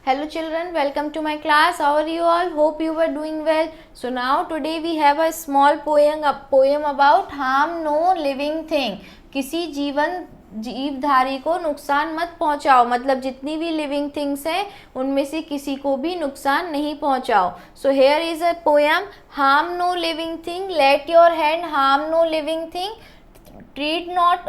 Hello children, welcome to my class. How are you all? Hope you were doing well. So now today we have a small poem about harm no living thing. किसी जीवधारी को नुकसान मत पहुंचाओ, मतलब जितनी भी living things हैं उनमें से किसी को भी नुकसान नहीं पहुंचाओ. So here is a poem, harm no living thing, let your hand harm no living thing, treat not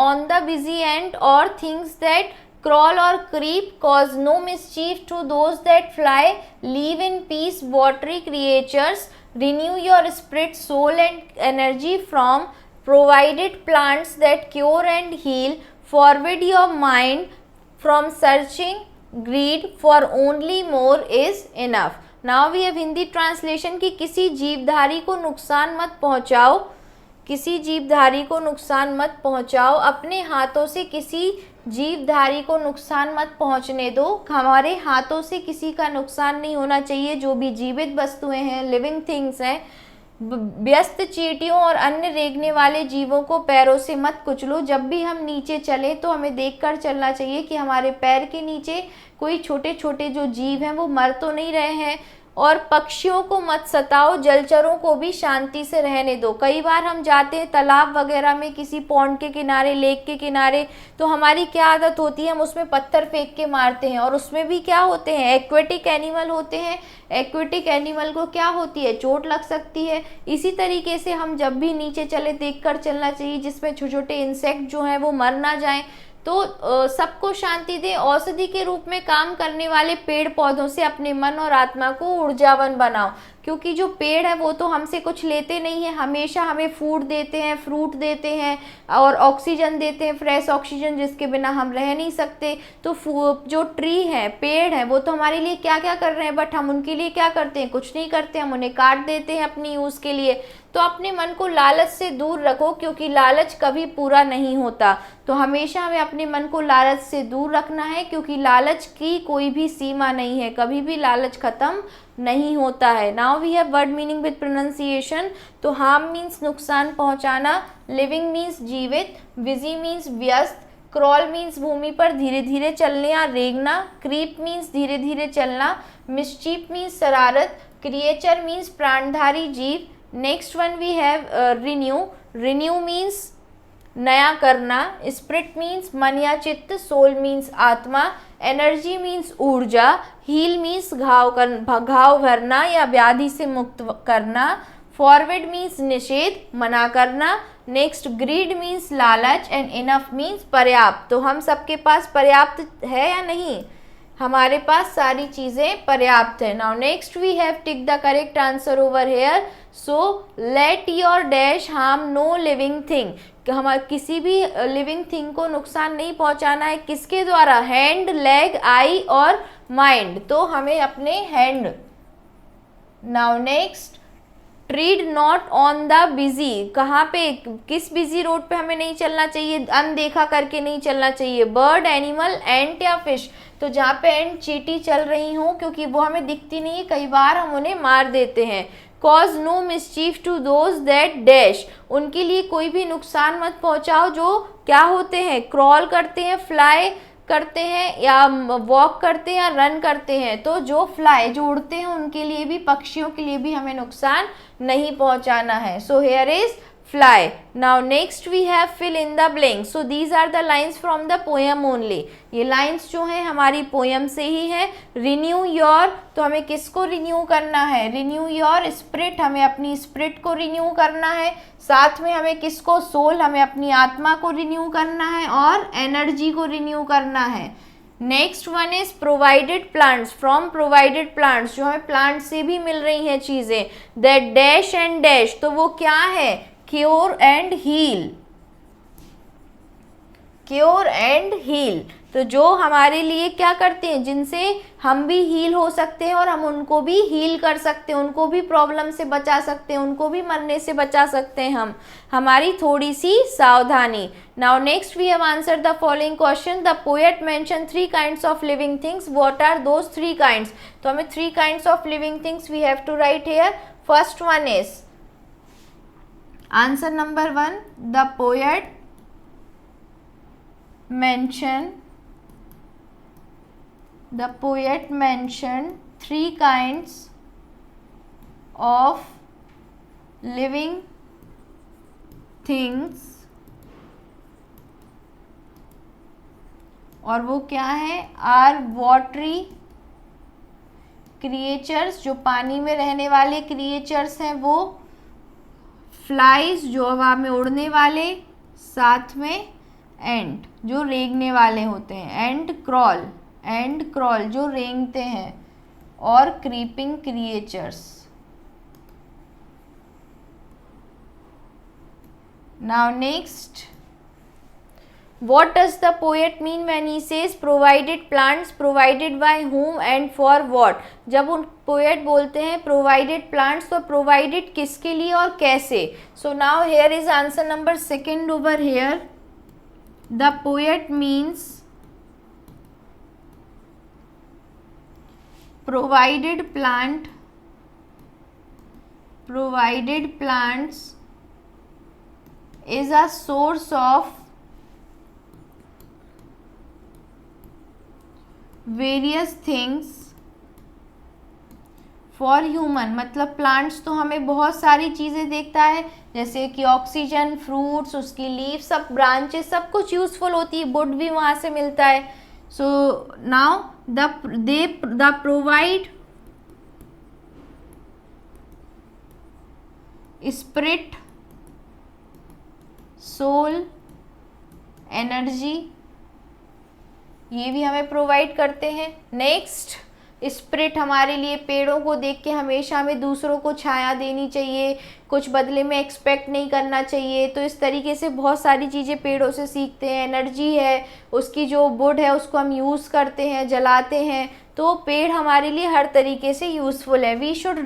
on the busy ant or things that crawl or creep, cause no mischief to those that fly, live in peace watery creatures, renew your spirit, soul and energy from provided plants that cure and heal, forward your mind from searching greed, for only more is enough. Now we have Hindi translation कि किसी जीवधारी को नुकसान मत पहुंचाओ, किसी जीवधारी को नुकसान मत पहुंचाओ, अपने हाथों से किसी जीवधारी को नुकसान मत पहुंचने दो. हमारे हाथों से किसी का नुकसान नहीं होना चाहिए. जो भी जीवित वस्तुएं हैं, लिविंग थिंग्स हैं, व्यस्त चींटियों और अन्य रेंगने वाले जीवों को पैरों से मत कुचलो. जब भी हम नीचे चलें तो हमें देखकर चलना चाहिए कि हमारे पैर के नीचे कोई छोटे छोटे जो जीव हैं वो मर तो नहीं रहे हैं. और पक्षियों को मत सताओ, जलचरों को भी शांति से रहने दो. कई बार हम जाते हैं तालाब वगैरह में, किसी पॉन्ड के किनारे, लेक के किनारे, तो हमारी क्या आदत होती है, हम उसमें पत्थर फेंक के मारते हैं. और उसमें भी क्या होते हैं, एक्वेटिक एनिमल होते हैं. एक्वेटिक एनिमल को क्या होती है, चोट लग सकती है. इसी तरीके से हम जब भी नीचे चले देखकर चलना चाहिए जिसमें छोटे छोटे इंसेक्ट जो हैं वो मर ना जाएं. तो सबको शांति दे. औषधि के रूप में काम करने वाले पेड़ पौधों से अपने मन और आत्मा को ऊर्जावान बनाओ, क्योंकि जो पेड़ है वो तो हमसे कुछ लेते नहीं है, हमेशा हमें फूड देते हैं, फ्रूट देते हैं और ऑक्सीजन देते हैं, फ्रेश ऑक्सीजन जिसके बिना हम रह नहीं सकते. तो जो ट्री है, पेड़ है, वो तो हमारे लिए क्या क्या कर रहे हैं, बट हम उनके लिए क्या करते हैं, कुछ नहीं करते. हम उन्हें काट देते हैं अपनी यूज़ के लिए. तो अपने मन को लालच से दूर रखो, क्योंकि लालच कभी पूरा नहीं होता. तो हमेशा हमें अपने मन को लालच से दूर रखना है, क्योंकि लालच की कोई भी सीमा नहीं है, कभी भी लालच खत्म नहीं होता है. Now we have word meaning with pronunciation. तो हार्म मीन्स नुकसान पहुंचाना, लिविंग मीन्स जीवित, बिजी मीन्स व्यस्त, क्रॉल मीन्स भूमि पर धीरे धीरे चलने या रेंगना, क्रीप मीन्स धीरे धीरे चलना, मिस्चीफ मीन्स शरारत, क्रिएचर मीन्स प्राणधारी जीव. Next one we have renew. Renew means नया करना, स्पिरिट मीन्स मन या चित्त, सोल मीन्स आत्मा, एनर्जी मीन्स ऊर्जा, हील मीन्स घाव भरना या व्याधि से मुक्त करना, फॉरवर्ड मीन्स निषेध, मना करना. नेक्स्ट ग्रीड मीन्स लालच एंड इनफ मीन्स पर्याप्त. तो हम सबके पास पर्याप्त है या नहीं, हमारे पास सारी चीज़ें पर्याप्त है. Now next we have tick the correct answer over here. So let your dash harm no living thing. हमारे किसी भी लिविंग थिंग को नुकसान नहीं पहुंचाना है. किसके द्वारा, हैंड, लेग, आई और माइंड. तो हमें अपने hand. Now next, tread not on the busy. कहाँ पे, किस बिजी रोड पे हमें नहीं चलना चाहिए, अनदेखा करके नहीं चलना चाहिए. बर्ड, एनिमल, एंट या फिश. तो जहाँ पे एंट, चींटी चल रही हूँ, क्योंकि वो हमें दिखती नहीं है, कई बार हम उन्हें मार देते हैं. Cause no mischief to those that dash. उनके लिए कोई भी नुकसान मत पहुँचाओ जो क्या होते हैं, क्रॉल करते हैं, फ्लाई करते हैं या वॉक करते हैं या रन करते हैं. तो जो फ्लाई, जो उड़ते हैं, उनके लिए भी, पक्षियों के लिए भी हमें नुकसान नहीं पहुंचाना है. So here is fly. Now next we have fill in the blank. So these are the lines from the poem only. ये लाइन्स जो हैं हमारी पोएम से ही हैं. Renew your. तो हमें किसको रिन्यू करना है, रिन्यू योर स्पिरिट. हमें अपनी स्पिरिट को रिन्यू करना है. साथ में हमें किसको, सोल, हमें अपनी आत्मा को रिन्यू करना है. और एनर्जी को रिन्यू करना है. Next one is provided plants. From provided plants, जो हमें प्लांट से भी मिल रही हैं चीज़ें. That dash and dash. तो वो क्या है, cure and heal. Cure and heal. तो जो हमारे लिए क्या करते हैं, जिनसे हम भी हील हो सकते हैं और हम उनको भी हील कर सकते हैं, उनको भी प्रॉब्लम से बचा सकते हैं, उनको भी मरने से बचा सकते हैं हम, हमारी थोड़ी सी सावधानी. Now next we have answer the following question. The poet mention 3 kinds of living things. What are those 3 kinds. तो हमें 3 kinds of living things we have to write here. First one is answer number 1. The poet mention the poet mentioned 3 kinds of living things, और वो क्या है? Are watery creatures, जो पानी में रहने वाले क्रिएचर्स हैं वो, फ्लाइज जो हवा में उड़ने वाले, साथ में एंट जो रेंगने वाले होते हैं, एंड क्रॉल जो रेंगते हैं, और creeping creatures. Now next, what does the poet mean when he says provided plants? Provided by whom and for what? जब उन पोएट बोलते हैं provided plants तो provided किसके लिए और कैसे? So now here is answer number 2 over here. The poet means provided plants is a source of various things for human. मतलब प्लांट्स तो हमें बहुत सारी चीज़ें देता है, जैसे कि ऑक्सीजन, फ्रूट्स, उसकी लीफ, सब ब्रांचेस, सब कुछ यूजफुल होती है, वुड भी वहाँ से मिलता है. So now the provide spirit, soul, energy, ये भी हमें प्रोवाइड करते हैं. नेक्स्ट, स्पिरिट हमारे लिए पेड़ों को देख के हमेशा हमें दूसरों को छाया देनी चाहिए, कुछ बदले में एक्सपेक्ट नहीं करना चाहिए. तो इस तरीके से बहुत सारी चीज़ें पेड़ों से सीखते हैं. एनर्जी है, उसकी जो वुड है उसको हम यूज़ करते हैं, जलाते हैं. तो पेड़ हमारे लिए हर तरीके से यूज़फुल है. We should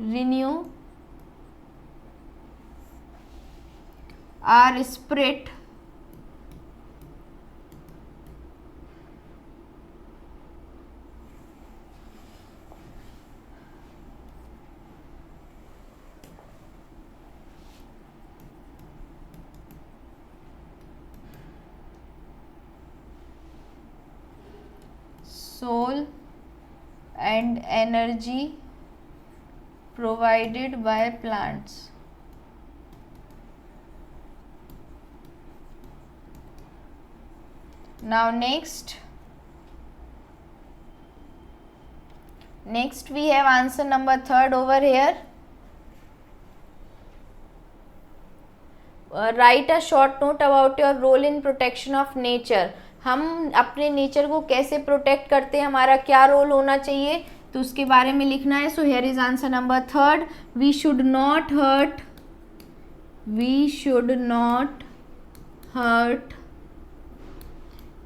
renew our spirit soul and energy provided by plants. Now next we have answer number 3 over here. Write a short note about your role in protection of nature. हम अपने nature को कैसे protect करते हैं, हमारा क्या role होना चाहिए, तो उसके बारे में लिखना है. So here is answer number 3. We should not hurt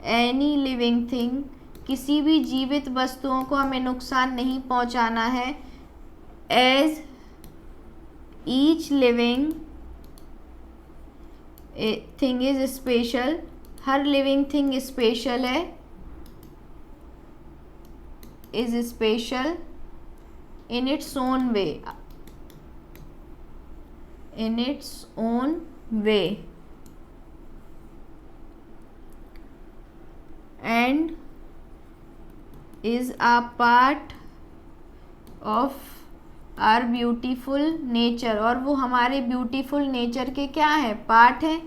any living thing. किसी भी जीवित वस्तुओं को हमें नुकसान नहीं पहुंचाना है. As each living thing is special. हर लिविंग थिंग स्पेशल है, is special in its own way, and is a part of our beautiful nature. और वो हमारे ब्यूटीफुल नेचर के क्या है? पार्ट है.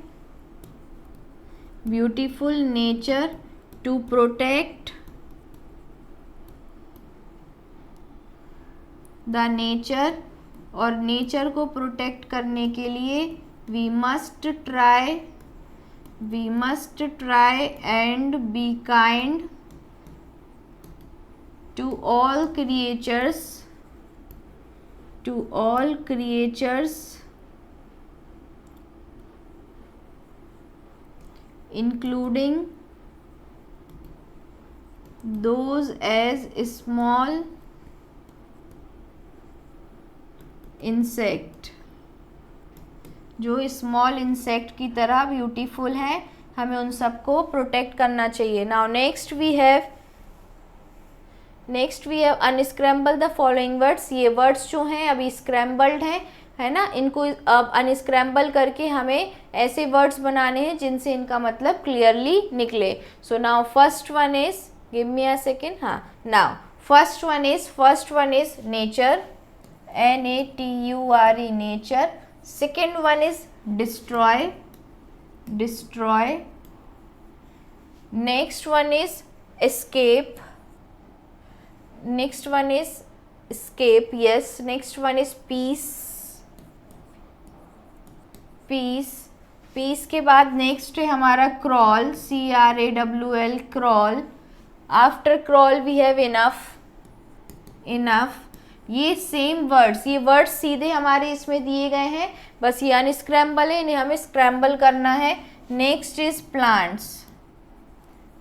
Beautiful nature to protect the nature, और नेचर को प्रोटेक्ट करने के लिए we must try and be kind to all creatures including those as small insect. जो स्मॉल इंसेक्ट की तरह ब्यूटीफुल है, हमें उन सबको प्रोटेक्ट करना चाहिए. Now next we have unscramble the following words. ये वर्ड्स जो हैं अभी स्क्रैम्बल्ड हैं, है ना, इनको अब अनस्क्रैम्बल करके हमें ऐसे वर्ड्स बनाने हैं जिनसे इनका मतलब क्लियरली निकले. So now first one is, give me a second, हाँ, now first one is nature, NATURE, nature. Second one is destroy, next one is escape, next one is escape, yes, next one is peace, peace के बाद next है हमारा crawl, CRAWL, crawl. After crawl we have enough. ये same words, ये words सीधे हमारे इसमें दिए गए हैं, बस ये अनस्क्रैम्बल है, इन्हें हमें स्क्रैम्बल करना है. Next is plants,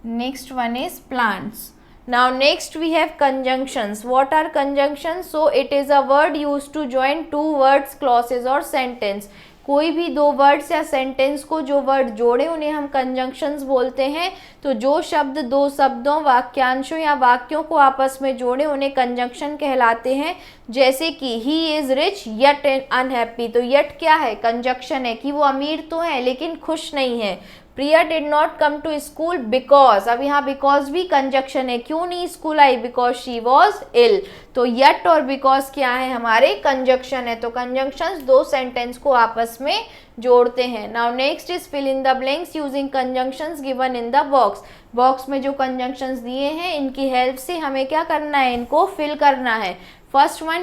next one is plants. Now next we have conjunctions. What are conjunctions? So it is a word used to join two words, clauses or sentence. कोई भी दो वर्ड्स या sentence को जो word जोड़े उन्हें हम conjunctions बोलते हैं. तो जो शब्द दो शब्दों, वाक्यांशों या वाक्यों को आपस में जोड़े उन्हें कंजंक्शन कहलाते हैं. जैसे कि he is rich yet unhappy, तो यट क्या है, कंजंक्शन है कि वो अमीर तो है लेकिन खुश नहीं है. Priya did not come to school because, अब यहाँ बिकॉज भी कंजंक्शन है, क्यों नहीं स्कूल आई, बिकॉज शी वॉज इल. तो यट और बिकॉज क्या है, हमारे कंजंक्शन है. तो कंजंक्शंस दो सेंटेंस को आपस में जोड़ते हैं. Now next is fill in the blanks using conjunctions given in the box. Box में जो कंजंक्शंस दिए हैं इनकी हेल्प से हमें क्या करना है, इनको फिल करना है. First one,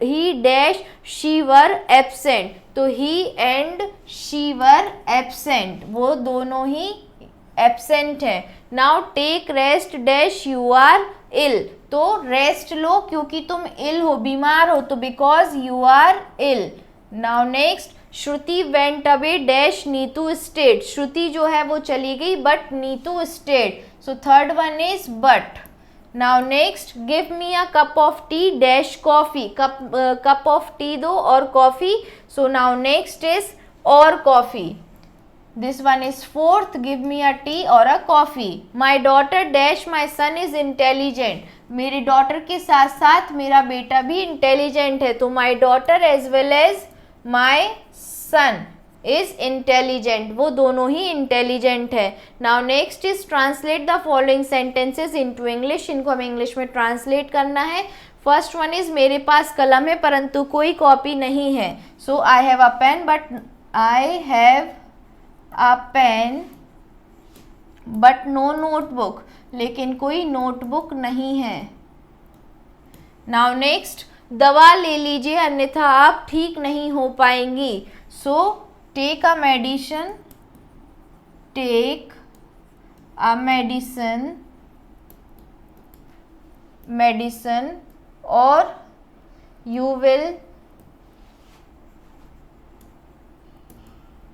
he dash she were absent, तो he and she were absent, वो दोनों ही एब्सेंट है. Now take rest dash you are ill, तो रेस्ट लो क्योंकि तुम इल हो, बीमार हो, तो because you are ill. Now next, Shruti went away dash Neetu stayed, Shruti जो है वो चली गई but Neetu stayed, so third one is but. Now next, give me a cup of tea dash coffee, cup of tea दो और coffee, so now next is और coffee. This one is fourth, give me a tea और a coffee. My daughter dash my son is intelligent, मेरी daughter के साथ साथ मेरा बेटा भी इंटेलिजेंट है, तो my daughter as well as my son is intelligent, वो दोनों ही इंटेलिजेंट है. Now next is translate the following sentences into English, इनको हमें इंग्लिश में ट्रांसलेट करना है. फर्स्ट वन इज, मेरे पास कलम है परंतु कोई कॉपी नहीं है, so I have a pen but no notebook, लेकिन कोई नोटबुक नहीं है. नाउ नेक्स्ट, दवा ले लीजिए अन्यथा आप ठीक नहीं हो पाएंगी, सो टेक अ मेडिसिन और you will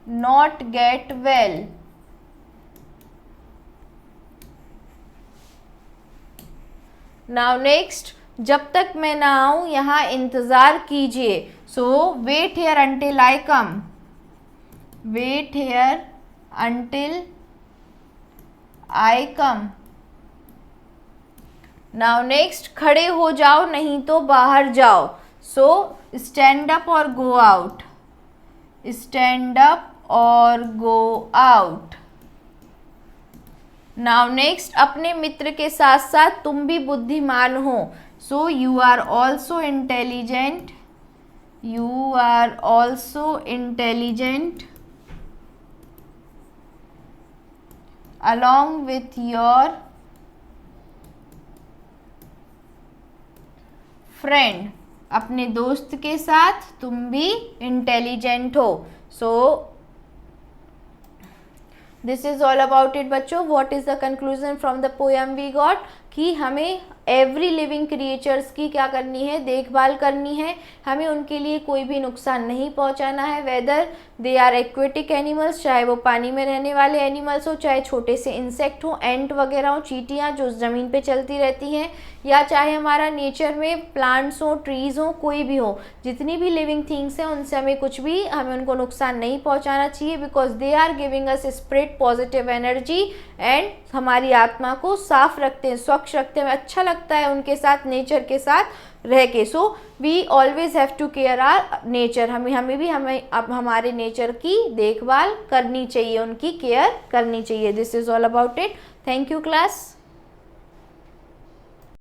not get well. Now next, जब तक मैं ना आऊं यहाँ इंतजार कीजिए, so wait here until I come, wait here until I come. Now next, खड़े हो जाओ नहीं तो बाहर जाओ, सो स्टैंड अप और गो आउट, स्टैंड अप और गो आउट. नाउ नेक्स्ट, अपने मित्र के साथ साथ तुम भी बुद्धिमान हो, so you are also intelligent, you are also intelligent along with your friend, अपने दोस्त के साथ तुम भी इंटेलिजेंट हो. So this is all about it बच्चों. What is the conclusion from the poem we got, कि हमें एवरी लिविंग क्रिएचर्स की क्या करनी है, देखभाल करनी है. हमें उनके लिए कोई भी नुकसान नहीं पहुंचाना है, whether they are aquatic animals, चाहे वो पानी में रहने वाले एनिमल्स हो, चाहे छोटे से इंसेक्ट हो, एंट वगैरह हो, चींटियाँ जो ज़मीन पे चलती रहती हैं, या चाहे हमारा नेचर में प्लांट्स हो, ट्रीज़ हो, कोई भी हो, जितनी भी लिविंग थिंग्स हैं उनसे हमें उनको नुकसान नहीं पहुँचाना चाहिए, because they are giving us spirit positive energy and हमारी आत्मा को साफ रखते हैं, स्वच्छ रखते हैं. अच्छा लगता है उनके साथ, नेचर के साथ रह के। So we always have to care our nature, हमें अब हमारे नेचर की देखभाल करनी चाहिए, उनकी केयर करनी चाहिए। This is all about it. Thank you class.